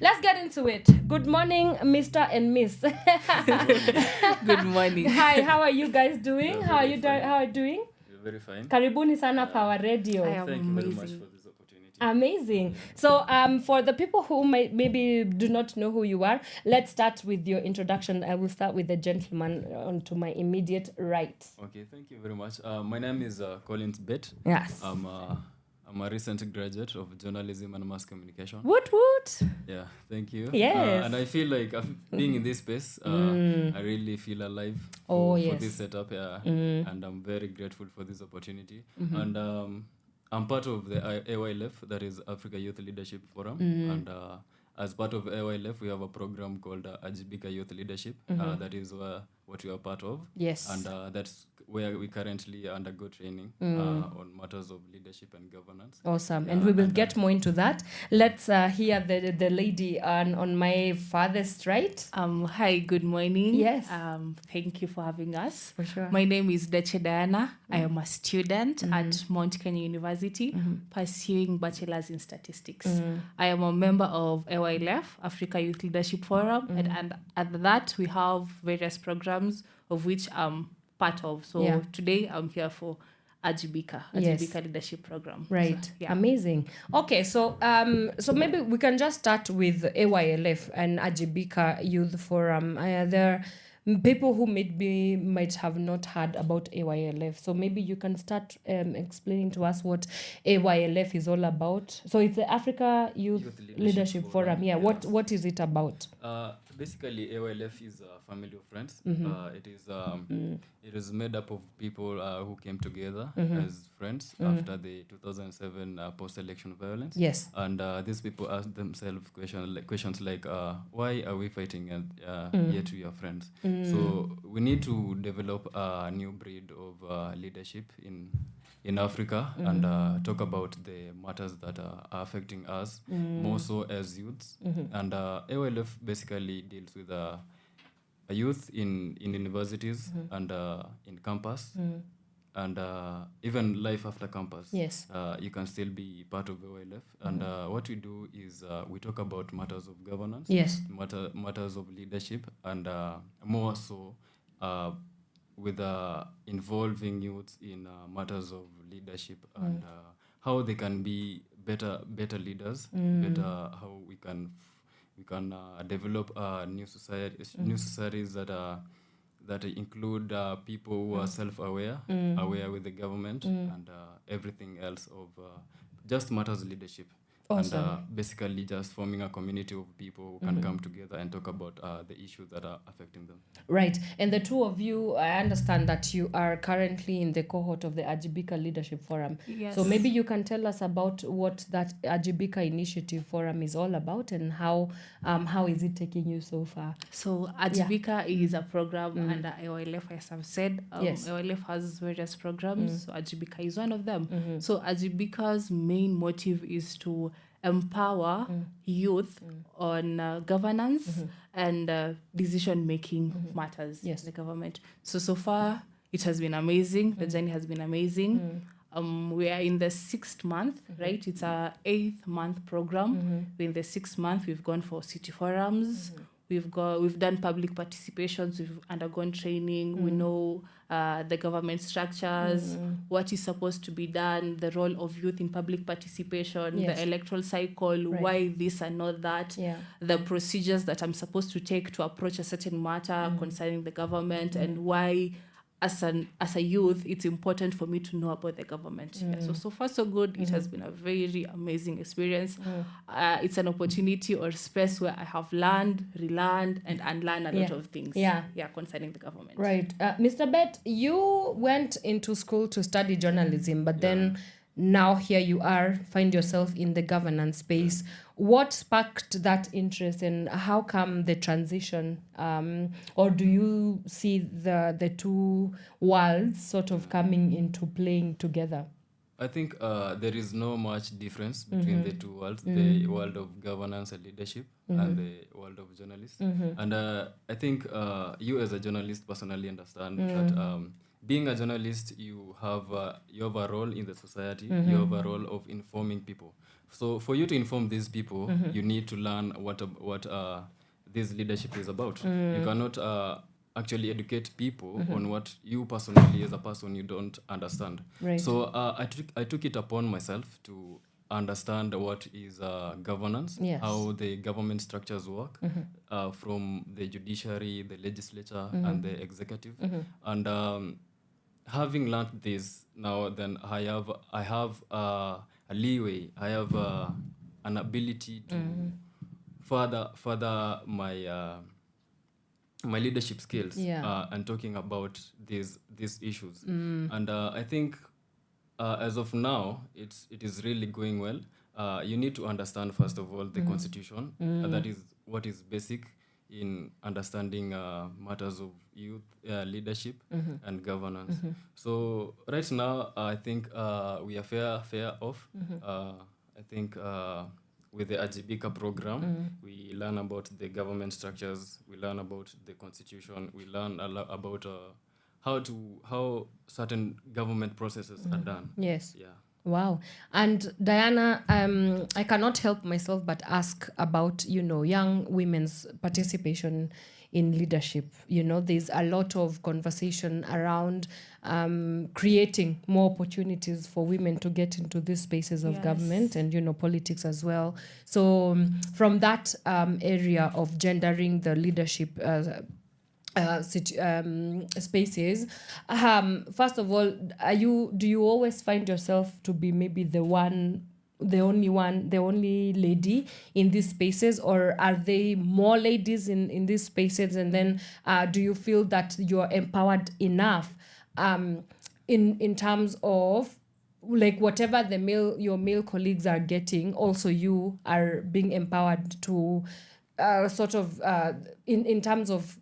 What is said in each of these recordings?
let's get into it. Good morning, Mr. and Miss. Good morning. Hi, how are you guys doing? Yeah, How are very you fine. How are you doing? You're very fine. Karibuni sana Power Radio. I am Thank you very much amazing. for this opportunity. Amazing. So, for the people who might maybe do not know who you are, let's start with your introduction. I will start with the gentleman on to my immediate right. Okay, thank you very much. My name is Collins Bett. Yes. I'm a recent graduate of journalism and mass communication. Woot woot. Yeah, thank you. Yes. And I feel like being in this space, I really feel alive Oh, for yes. this setup. Yeah, and I'm very grateful for this opportunity. And I'm part of the AYLF, that is Africa Youth Leadership Forum. And as part of AYLF, we have a program called Ajibika Youth Leadership. That is what we are part of. Yes. And that's where we currently undergo training on matters of leadership and governance. Awesome. And we will get more into that. Let's hear the lady on my farthest right. Hi, good morning. Yes. Thank you for having us. For sure. My name is Deche Diana. I am a student at Mount Kenya University pursuing bachelor's in statistics. I am a member of AYLF, Africa Youth Leadership Forum, and at that we have various programs of which I'm part of. So today I'm here for Ajibika Leadership Program. Right. So, yeah. Amazing. Okay, so so maybe we can just start with AYLF and Ajibika Youth Forum. There are people who might have not heard about AYLF. So maybe you can start explaining to us what AYLF is all about. So it's the Africa Youth Leadership Forum. Yeah. Yes. What is it about? Basically, AYLF is a family of friends. It is made up of people who came together as friends after the 2007 post-election violence. Yes. And these people ask themselves questions like, why are we fighting and yet we are friends? So we need to develop a new breed of leadership in Africa and talk about the matters that are affecting us more so as youths. And AYLF basically deals with a youth in universities and in campus and even life after campus. Yes. You can still be part of AYLF. And what we do is we talk about matters of governance, Yes. matters of leadership, and more so with involving youths in matters of leadership and how they can be better leaders, better how we can develop new societies that include people who are self-aware, aware with the government and everything else of just matters of leadership. Awesome. And basically just forming a community of people who can come together and talk about the issues that are affecting them. Right. And the two of you, I understand that you are currently in the cohort of the Ajibika Leadership Forum. Yes. So maybe you can tell us about what that Ajibika Initiative Forum is all about and how is it taking you so far? So Ajibika is a program under AYLF, as I've said. Yes. AYLF has various programs, so Ajibika is one of them. So Ajibika's main motive is to empower youth on governance and decision-making matters in the government. So far, it has been amazing. The journey has been amazing. We are in the 6th month, right? It's our 8th month program. In the 6th month, we've gone for city forums. We've done public participations. We've undergone training. We know the government structures, what is supposed to be done, the role of youth in public participation, the electoral cycle, why this and not that, the procedures that I'm supposed to take to approach a certain matter concerning the government, and why as a youth, it's important for me to know about the government. So far so good. It has been a very amazing experience. It's an opportunity or space where I have learned, relearned, and unlearned a lot of things. Concerning the government. Right. Mr. Bett, you went into school to study journalism, but then now here you are, find yourself in the governance space. What sparked that interest, and how come the transition? Or do you see the two worlds sort of coming into playing together? I think there is no much difference between the two worlds, the world of governance and leadership and the world of journalists. And I think you as a journalist personally understand that being a journalist, you have a role in the society. You have a role of informing people. So for you to inform these people, you need to learn what this leadership is about. You cannot actually educate people on what you personally, as a person, you don't understand. Right. So I took it upon myself to understand what is governance, Yes. how the government structures work, from the judiciary, the legislature, and the executive. And having learned this now, then I have a leeway. I have an ability to further my my leadership skills, Yeah. and talking about these issues. And I think as of now, it is really going well. You need to understand, first of all, the constitution. That is what is basic in understanding matters of youth leadership and governance. So right now, I think we are fair off. I think with the Ajibika program, we learn about the government structures, we learn about the constitution, we learn about how certain government processes are done. Yes. Yeah. Wow. And Diana, I cannot help myself but ask about, young women's participation in leadership. There's a lot of conversation around creating more opportunities for women to get into these spaces of government and, politics as well. So from that area of gendering the leadership spaces, first of all, do you always find yourself to be maybe the only lady in these spaces, or are they more ladies in these spaces? And then do you feel that you're empowered enough in terms of like whatever your male colleagues are getting, also you are being empowered to in terms of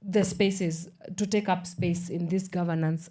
the spaces, to take up space in these governance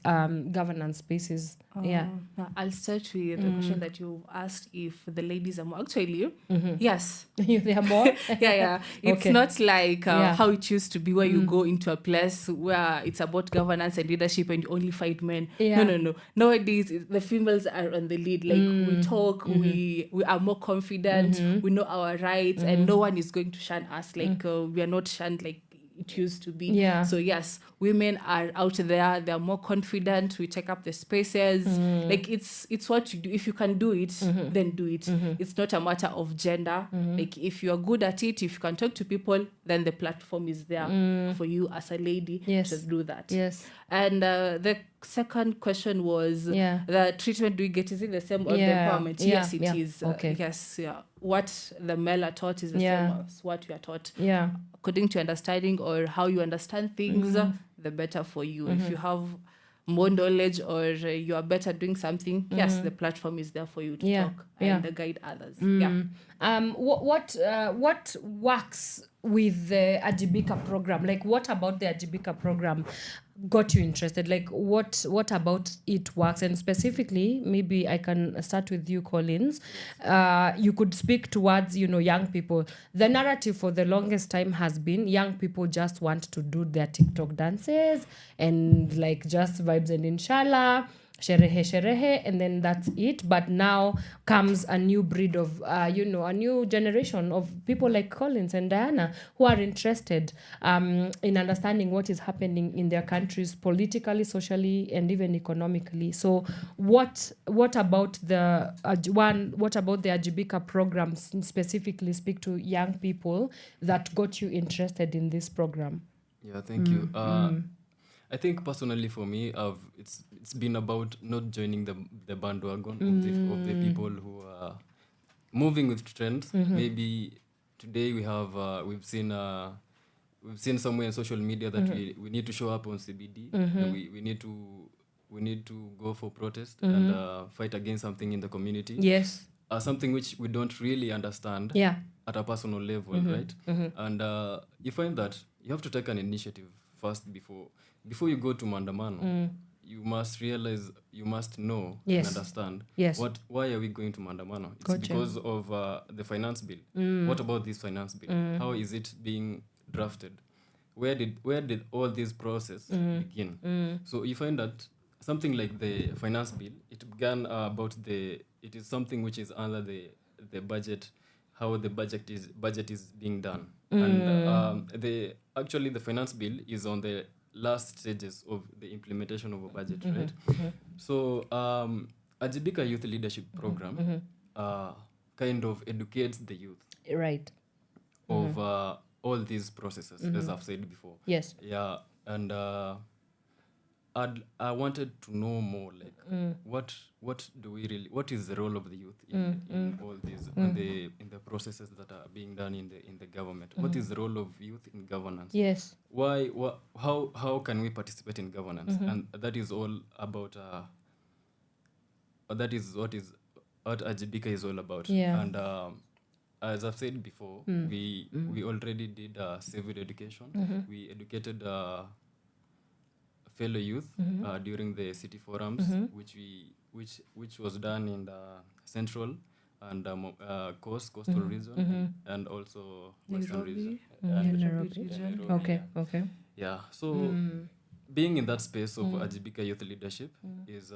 spaces? I'll start with the question that you asked, if the ladies are more. Actually, yes. They are more? Yeah. It's Okay. not like how it used to be, where you go into a place where it's about governance and leadership and you only fight men. Yeah. No. Nowadays, the females are on the lead. Like, we talk, we are more confident, we know our rights, and no one is going to shun us. Like, we are not shunned like it used to be. Yeah. So yes, women are out there, they're more confident, we take up the spaces. Like, it's what you do. If you can do it, then do it. It's not a matter of gender. Like, if you are good at it, if you can talk to people, then the platform is there for you as a lady to do that. Yes. And the second question was the treatment do we get, is it the same or the empowerment? Yes, it is. Okay. Yes, yeah. What the male are taught is the same as what we are taught. Yeah. According to understanding or how you understand things, the better for you. If you have more knowledge or you are better doing something, yes, the platform is there for you to talk and guide others. What works with the Ajibika program? Like, what about the Ajibika program got you interested? Like, what about it works? And specifically, maybe I can start with you, Collins. You could speak towards, young people. The narrative for the longest time has been young people just want to do their TikTok dances and like just vibes and inshallah, sherehe, and then that's it. But now comes a new breed of, a new generation of people like Collins and Diana who are interested in understanding what is happening in their countries politically, socially, and even economically. So what about the Ajibika programs specifically speak to young people that got you interested in this program? Yeah, thank you. I think personally for me, it's been about not joining the bandwagon of the people who are moving with trends. Maybe today we've seen somewhere in social media that we need to show up on CBD. And we need to go for protest and fight against something in the community. Yes. Something which we don't really understand at a personal level, right? And you find that you have to take an initiative first before you go to Mandamano. You must realize, you must know and understand why are we going to Mandamano? It's because of the finance bill. What about this finance bill? How is it being drafted? where did all this process begin? So you find that something like the finance bill, it began it is something which is under the budget, how the budget is being done, and the finance bill is on the last stages of the implementation of a budget, right? So Ajibika Youth Leadership Program kind of educates the youth Right. of all these processes, as I've said before. Yes. Yeah, and I wanted to know more, like what is the role of the youth in all these in the processes that are being done in the government? What is the role of youth in governance? Yes. How can we participate in governance? And that is all about that is what Ajibika is all about. Yeah. And as I've said before, we already did civil education. We educated fellow youth during the city forums, which was done in the central and coastal region, and also western region. Nairobi region. Okay. Okay. Yeah. So being in that space of Ajibika Youth Leadership is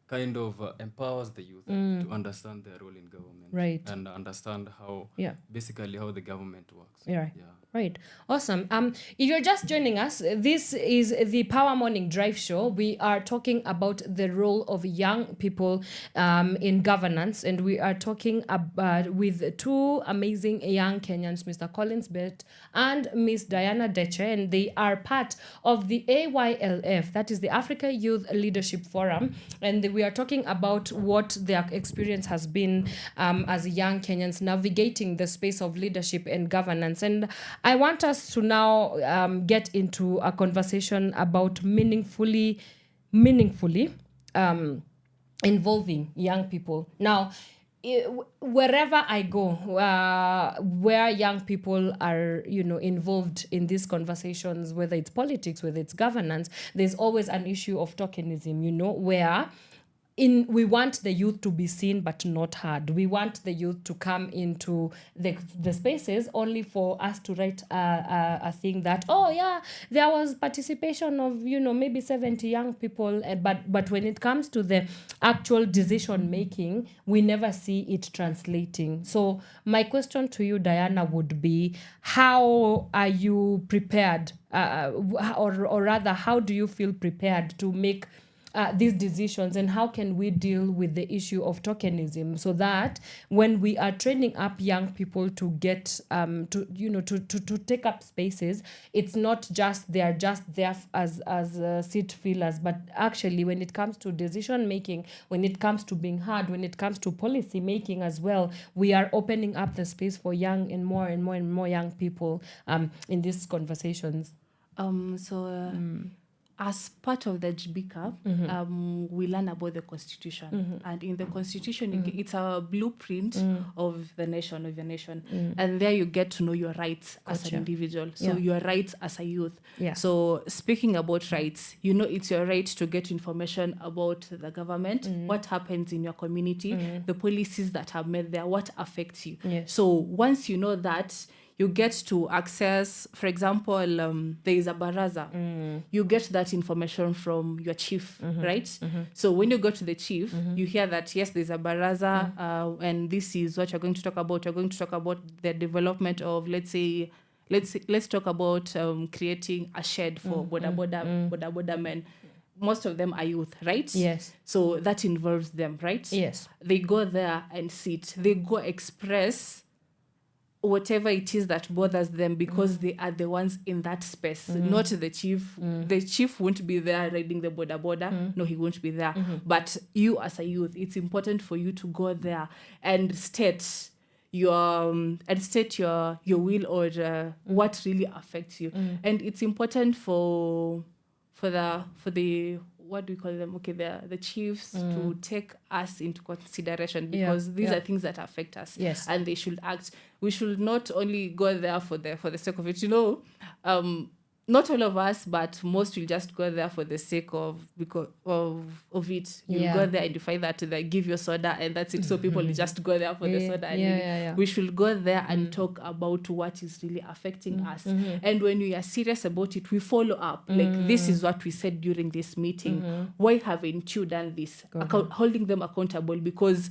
kind of empowers the youth to understand their role in government, Right. and understand how basically how the government works. Yeah. Right. Awesome. If you're just joining us, this is the Power Morning Drive Show. We are talking about the role of young people in governance, and we are talking about with two amazing young Kenyans, Mr. Collins Bett and Miss Diana Deche, and they are part of the AYLF, that is the Africa Youth Leadership Forum, and we are talking about what their experience has been as young Kenyans navigating the space of leadership and governance. And I want us to now get into a conversation about meaningfully involving young people. Now, wherever I go, where young people are, involved in these conversations, whether it's politics, whether it's governance, there's always an issue of tokenism, where we want the youth to be seen but not heard. We want the youth to come into the spaces only for us to write a thing that, oh yeah, there was participation of maybe 70 young people, but when it comes to the actual decision making, we never see it translating. So my question to you, Diana, would be, how are you prepared, or rather, how do you feel prepared to make these decisions, and how can we deal with the issue of tokenism, so that when we are training up young people to get to take up spaces, it's not just they are just there as seat fillers, but actually when it comes to decision making, when it comes to being heard, when it comes to policy making as well, we are opening up the space for young and more young people in these conversations. As part of the JBICA, we learn about the Constitution. And in the Constitution, it's a blueprint of the nation, of your nation. And there you get to know your rights as an individual. So your rights as a youth. Yeah. So speaking about rights, it's your right to get information about the government, what happens in your community, the policies that are made there, what affects you. Yes. So once you know that, you get to access, for example, there is a baraza. You get that information from your chief, right? So when you go to the chief, you hear that, yes, there's a baraza, and this is what you're going to talk about. You're going to talk about the development of, let's talk about creating a shed for boda men. Most of them are youth, right? Yes. So that involves them, right? Yes. They go there and sit. They go express whatever it is that bothers them, because they are the ones in that space, not the chief. The chief won't be there riding the boda. No, he won't be there. But you as a youth, it's important for you to go there and state your will, or what really affects you. And it's important for the what do we call them? Okay, the chiefs to take us into consideration, because these are things that affect us. Yes. And they should act. We should not only go there for the sake of it. not all of us, but most will just go there for the sake of because of it. You Yeah. go there and you find that they give you soda and that's it. So people will just go there for the soda. And yeah. we should go there and talk about what is really affecting us. And when we are serious about it, we follow up. Like, this is what we said during this meeting. Why haven't you done this? Holding them accountable, because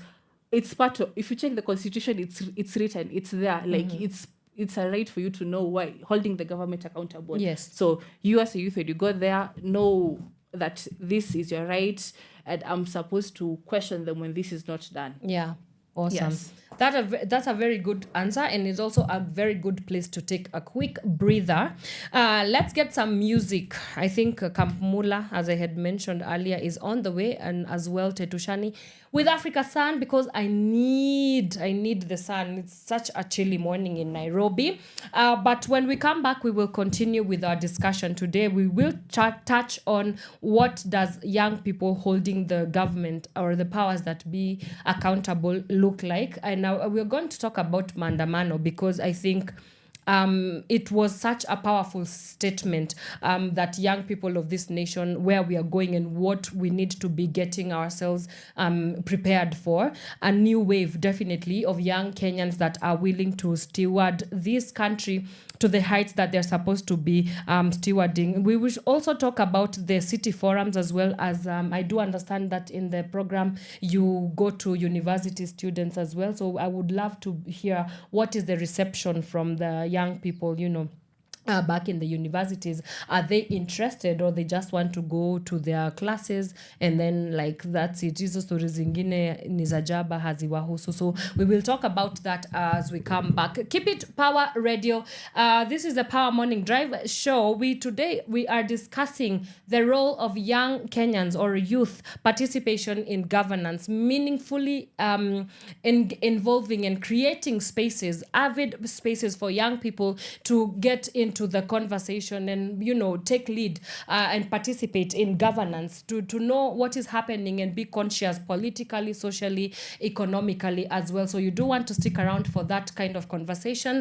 it's part of, if you check the constitution, it's written, it's there. Like, it's a right for you to know why, holding the government accountable. Yes. So you as a youth, when you go there, know that this is your right, and I'm supposed to question them when this is not done. Yeah. Awesome. Yes. That's a very good answer, and it's also a very good place to take a quick breather. Let's get some music. I think Kampmula, as I had mentioned earlier, is on the way, and as well Tetushani with Africa Sun, because I need the sun. It's such a chilly morning in Nairobi. But when we come back, we will continue with our discussion today. We will touch on what does young people holding the government or the powers that be accountable look like. And now we're going to talk about Maandamano, because I think it was such a powerful statement that young people of this nation, where we are going and what we need to be getting ourselves prepared for. A new wave, definitely, of young Kenyans that are willing to steward this country to the heights that they're supposed to be stewarding. We will also talk about the city forums, as well as I do understand that in the program you go to university students as well. So I would love to hear what is the reception from the young people, back in the universities. Are they interested, or they just want to go to their classes and then like that's it? Hizo stories zingine ni za jaba haziwahusu. So we will talk about that as we come back. Keep it Power Radio. This is the Power Morning Drive show. Today we are discussing the role of young Kenyans or youth participation in governance, meaningfully involving and creating spaces, avid spaces for young people to get into the conversation and take lead and participate in governance, to know what is happening and be conscious politically, socially, economically as well. So you do want to stick around for that kind of conversation.